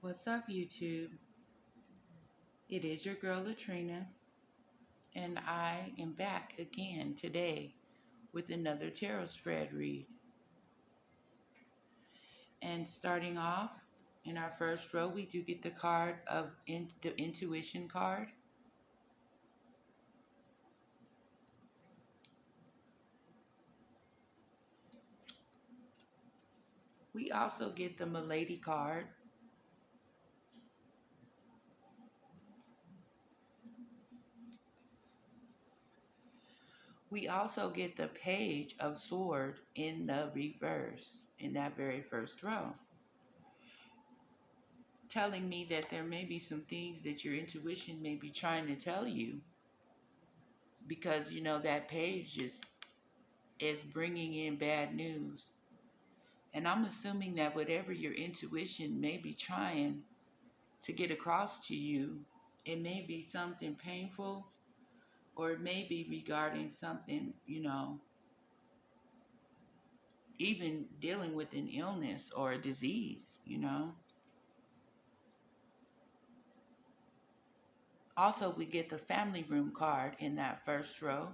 What's up, YouTube? It is your girl Latrina, and I am back again today with another tarot spread read. And starting off in our first row, we do get the card of the intuition card. We also get the Milady card. We also get the Page of Sword in the reverse in that very first row, telling me that there may be some things that your intuition may be trying to tell you because that page is bringing in bad news. And I'm assuming that whatever your intuition may be trying to get across to you, it may be something painful, or it may be regarding something, even dealing with an illness or a disease. Also, we get the family room card in that first row,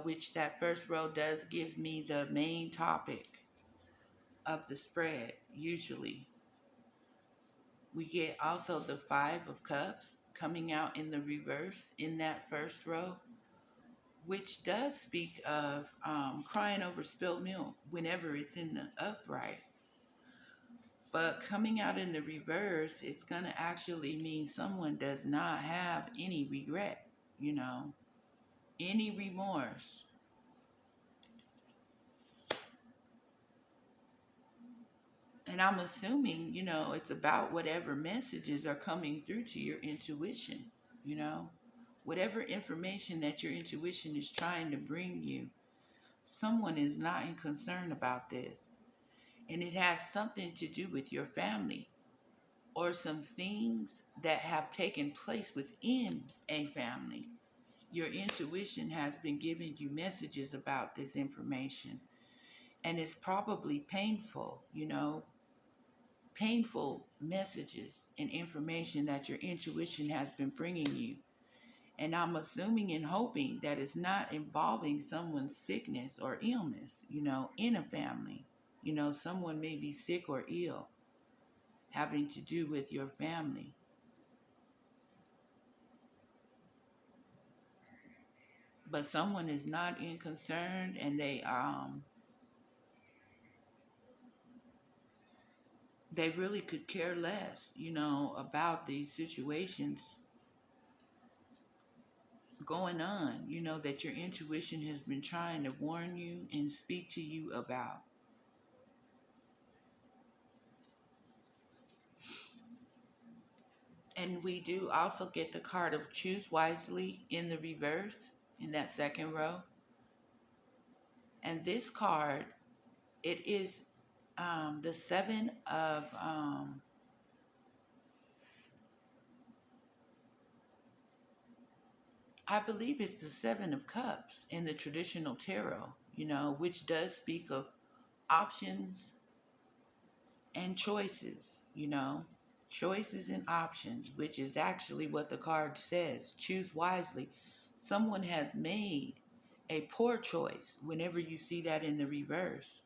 which that first row does give me the main topic of the spread, usually. We get also the Five of Cups coming out in the reverse in that first row, which does speak of crying over spilled milk whenever it's in the upright. But coming out in the reverse, it's going to actually mean someone does not have any regret, any remorse. And I'm assuming, it's about whatever messages are coming through to your intuition, you know. Whatever information that your intuition is trying to bring you, someone is not in concern about this. And it has something to do with your family or some things that have taken place within a family. Your intuition has been giving you messages about this information. And it's probably painful, painful messages and information that your intuition has been bringing you. And I'm assuming and hoping that it's not involving someone's sickness or illness, in a family. Someone may be sick or ill, having to do with your family. But someone is not in concern, and they really could care less, about these situations going on, that your intuition has been trying to warn you and speak to you about. And we do also get the card of Choose Wisely in the reverse in that second row. And this card, it is the Seven of, I believe it's the Seven of Cups in the traditional tarot, which does speak of options and choices, choices and options, which is actually what the card says. Choose wisely. Someone has made a poor choice whenever you see that in the reverse.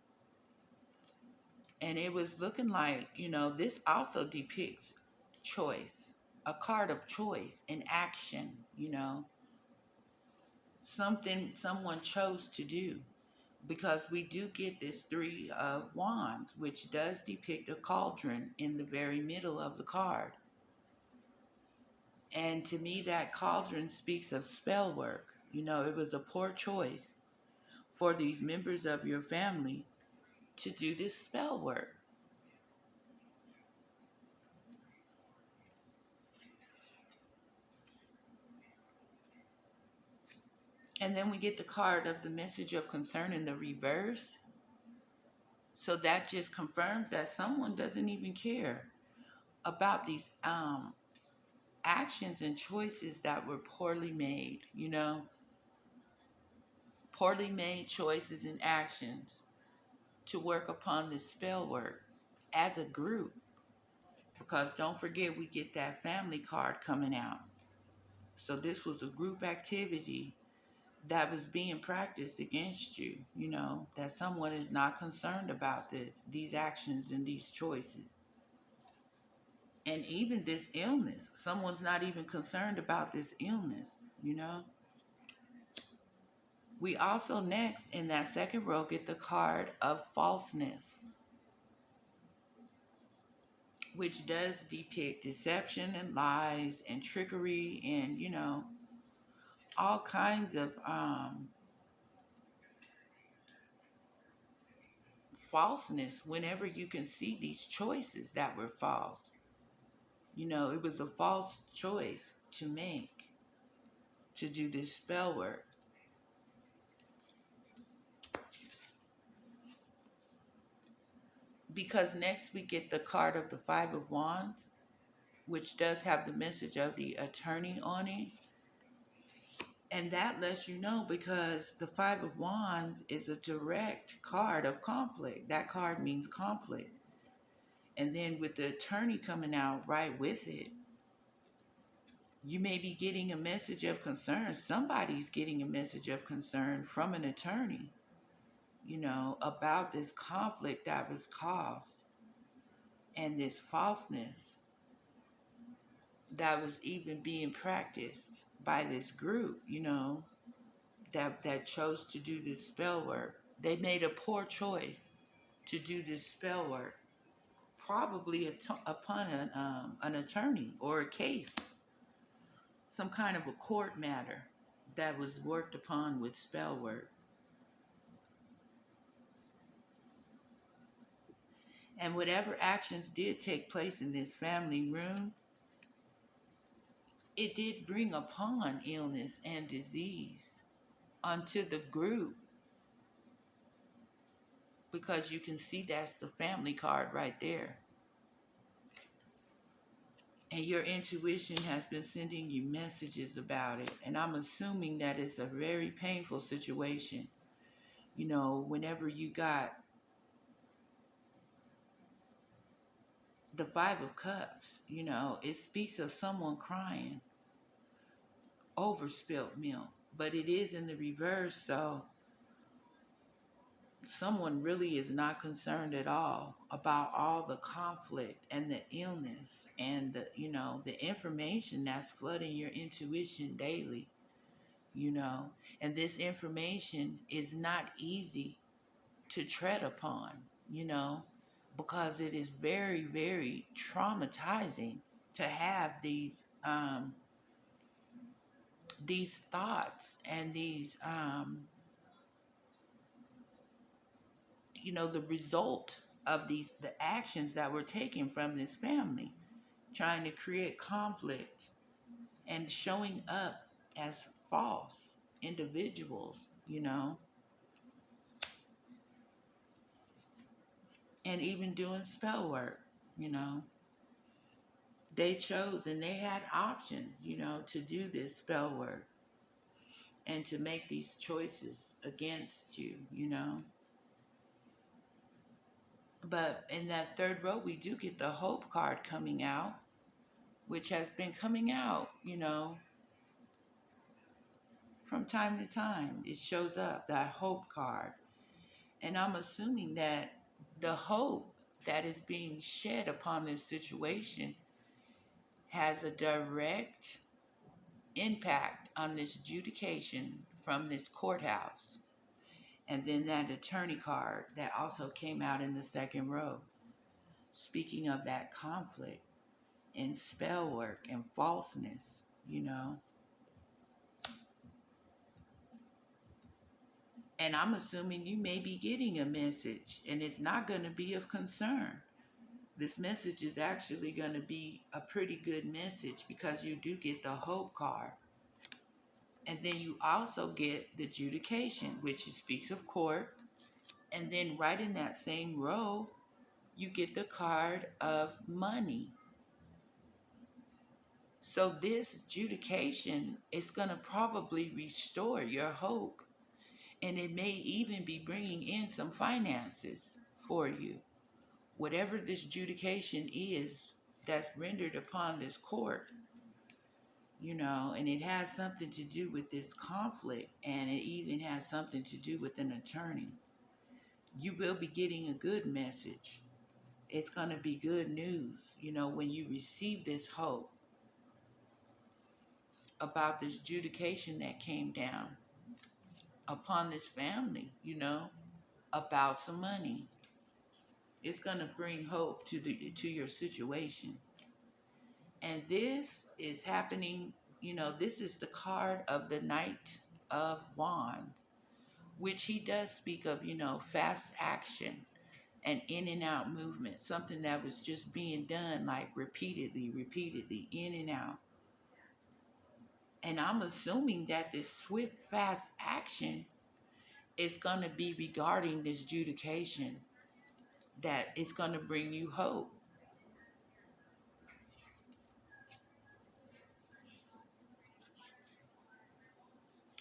And it was looking like, this also depicts choice, a card of choice and action, something someone chose to do. Because we do get this Three of Wands, which does depict a cauldron in the very middle of the card. And to me, that cauldron speaks of spell work. It was a poor choice for these members of your family to do this spell work. And then we get the card of the message of concern in the reverse. So that just confirms that someone doesn't even care about these actions and choices that were poorly made, poorly made choices and actions to work upon this spell work as a group, Because don't forget, we get that family card coming out. So this was a group activity that was being practiced against you, that someone is not concerned about these actions and these choices. And even this illness, someone's not even concerned about this illness. We also next in that second row get the card of falseness, which does depict deception and lies and trickery and, all kinds of falseness whenever you can see these choices that were false. It was a false choice to make, to do this spell work. Because next we get the card of the Five of Wands, which does have the message of the attorney on it. And that lets you know, because the Five of Wands is a direct card of conflict. That card means conflict. And then with the attorney coming out right with it, you may be getting a message of concern. Somebody's getting a message of concern from an attorney, about this conflict that was caused and this falseness that was even being practiced by this group, that chose to do this spell work. They made a poor choice to do this spell work, probably upon an attorney or a case, some kind of a court matter that was worked upon with spell work. And whatever actions did take place in this family room, it did bring upon illness and disease onto the group, because you can see that's the family card right there. And your intuition has been sending you messages about it. And I'm assuming that it's a very painful situation. Whenever you got the Five of Cups, it speaks of someone crying over spilt milk. But it is in the reverse, so someone really is not concerned at all about all the conflict and the illness and the information that's flooding your intuition daily, and this information is not easy to tread upon, because it is very, very traumatizing to have these thoughts and these the result of the actions that were taken from this family, trying to create conflict and showing up as false individuals, and even doing spell work. They chose and they had options, to do this spell work and to make these choices against you. But in that third row, we do get the hope card coming out, which has been coming out, from time to time. It shows up, that hope card. And I'm assuming that the hope that is being shed upon this situation has a direct impact on this adjudication from this courthouse. And then that attorney card that also came out in the second row, speaking of that conflict and spell work and falseness, And I'm assuming you may be getting a message, and it's not going to be of concern. This message is actually going to be a pretty good message, because you do get the hope card. And then you also get the adjudication, which speaks of court. And then right in that same row, you get the card of money. So this adjudication is going to probably restore your hope. And it may even be bringing in some finances for you. Whatever this adjudication is, that's rendered upon this court, and it has something to do with this conflict, and it even has something to do with an attorney. You will be getting a good message. It's going to be good news, when you receive this hope about this judication that came down upon this family, about some money. It's going to bring hope to your situation. And this is happening, this is the card of the Knight of Wands, which he does speak of, fast action and in and out movement, something that was just being done like repeatedly, in and out. And I'm assuming that this swift, fast action is going to be regarding this judication, that it's going to bring you hope.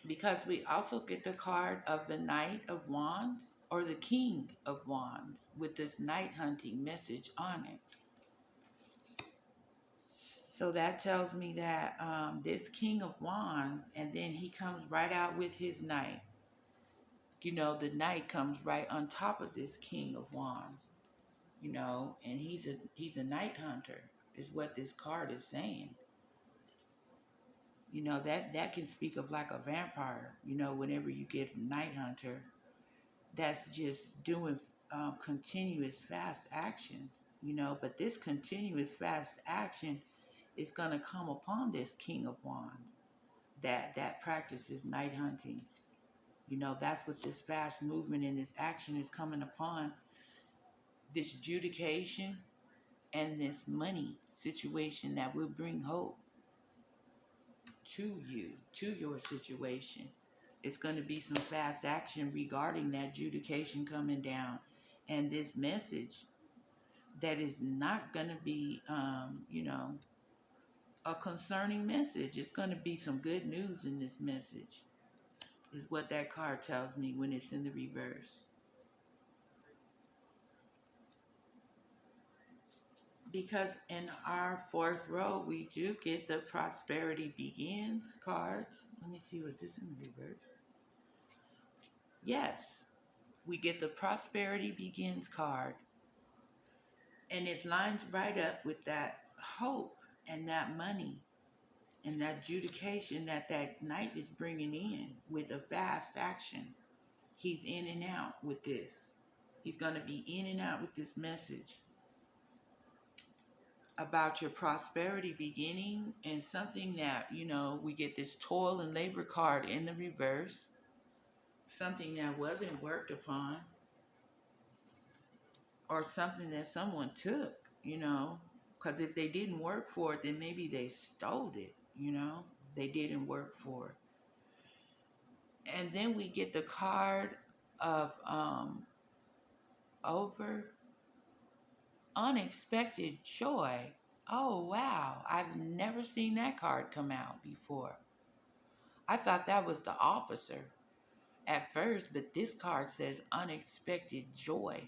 Because we also get the card of the Knight of Wands or the King of Wands with this night hunting message on it. So that tells me that this King of Wands, and then he comes right out with his Knight. The Knight comes right on top of this King of Wands, and he's a night hunter, is what this card is saying. That can speak of like a vampire, whenever you get night hunter, that's just doing continuous fast actions, but this continuous fast action is going to come upon this King of Wands that practices night hunting. That's what this fast movement and this action is coming upon, this judication and this money situation that will bring hope to you, to your situation. It's going to be some fast action regarding that judication coming down, and this message that is not going to be, a concerning message. It's going to be some good news in this message, is what that card tells me when it's in the reverse. Because in our fourth row, we do get the Prosperity Begins cards. Let me see, was this in the reverse? Yes, we get the Prosperity Begins card. And it lines right up with that hope and that money and that judication that Knight is bringing in with a fast action. He's in and out with this. He's going to be in and out with this message about your prosperity beginning, and something that, we get this toil and labor card in the reverse, something that wasn't worked upon, or something that someone took, because if they didn't work for it, then maybe they stole it, they didn't work for it. And then we get the card of over unexpected joy. Oh, wow. I've never seen that card come out before. I thought that was the officer at first, but this card says unexpected joy.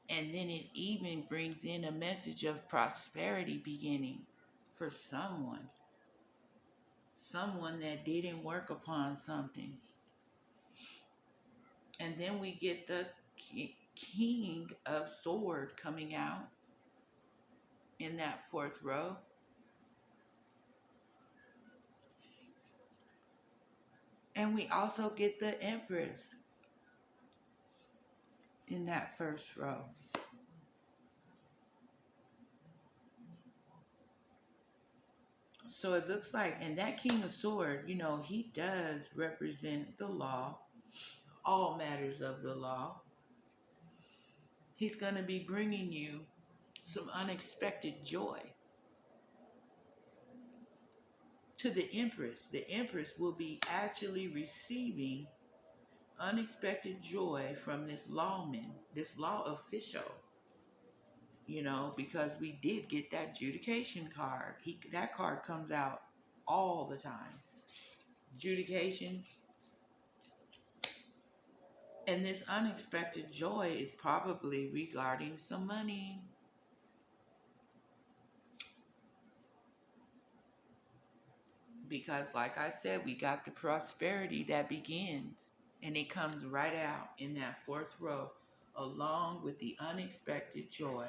And then it even brings in a message of prosperity beginning for someone that didn't work upon something. And then we get the King of Sword coming out in that fourth row. And we also get the Empress in that first row. So it looks like, and that King of Sword, he does represent the law, all matters of the law. He's going to be bringing you some unexpected joy. To the Empress will be actually receiving unexpected joy from this lawman, this law official, because we did get that judication card. That card comes out all the time. Judication. And this unexpected joy is probably regarding some money. Because, like I said, we got the prosperity that begins, and it comes right out in that fourth row, along with the unexpected joy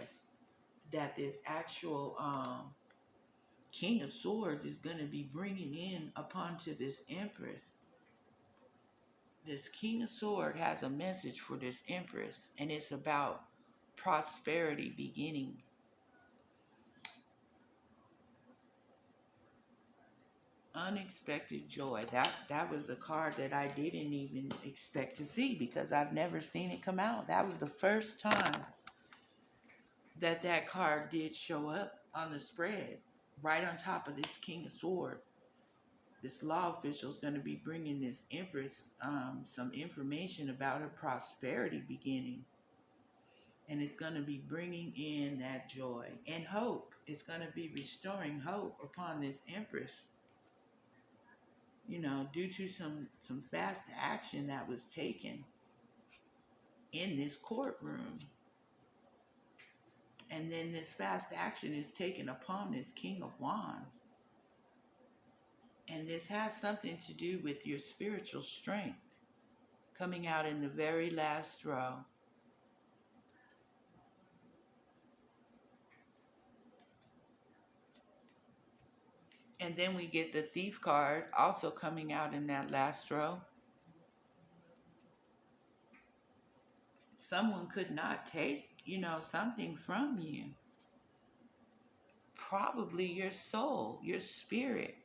that this actual King of Swords is going to be bringing in upon to this Empress. This King of Swords has a message for this Empress, and it's about prosperity beginning. Unexpected joy. That was a card that I didn't even expect to see because I've never seen it come out. That was the first time that card did show up on the spread, right on top of this King of Swords. This law official is going to be bringing this Empress some information about her prosperity beginning. And it's going to be bringing in that joy and hope. It's going to be restoring hope upon this Empress, you know, due to some fast action that was taken in this courtroom. And then this fast action is taken upon this King of Wands. And this has something to do with your spiritual strength coming out in the very last row. And then we get the Thief card also coming out in that last row. Someone could not take, you know, something from you. Probably your soul, your spirit,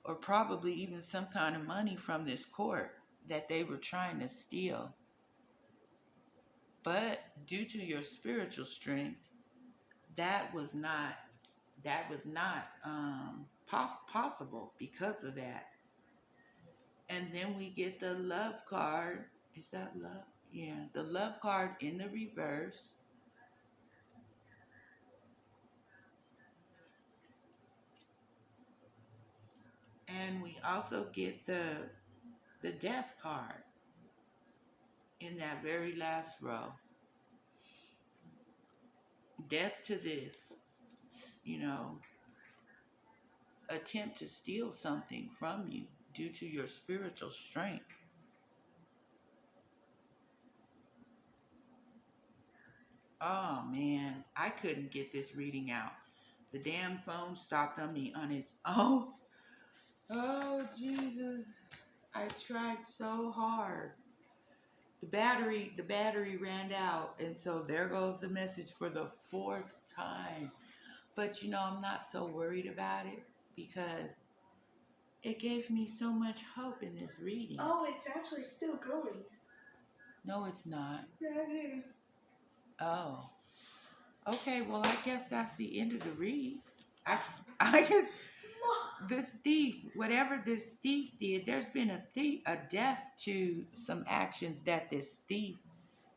or probably even some kind of money from this court that they were trying to steal. But due to your spiritual strength, that was not possible because of that. And then we get the Love card. Is that love? Yeah, the Love card in the reverse. And we also get the Death card in that very last row. Death to this, you know, attempt to steal something from you due to your spiritual strength. Oh man, I couldn't get this reading out. The damn phone stopped on me on its own. Oh Jesus, I tried so hard. The battery ran out, and so there goes the message for the fourth time. But you know, I'm not so worried about it because it gave me so much hope in this reading. Oh, it's actually still going. No, it's not. Yeah, it is. Oh. Okay, well, I guess that's the end of the read. I can, this thief, whatever this thief did, there's been a death to some actions that this thief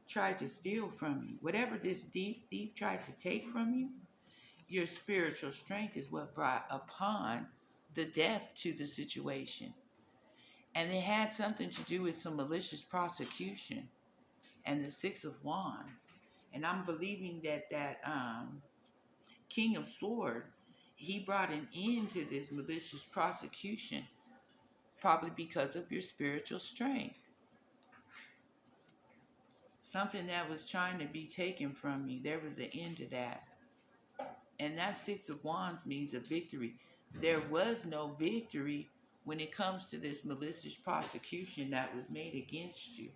tried to steal from you. Whatever this thief tried to take from you, your spiritual strength is what brought upon the death to the situation. And it had something to do with some malicious prosecution and the Six of Wands. And I'm believing that King of Sword, he brought an end to this malicious prosecution, probably because of your spiritual strength. Something that was trying to be taken from you, there was an end to that. And that Six of Wands means a victory. There was no victory when it comes to this malicious prosecution that was made against you.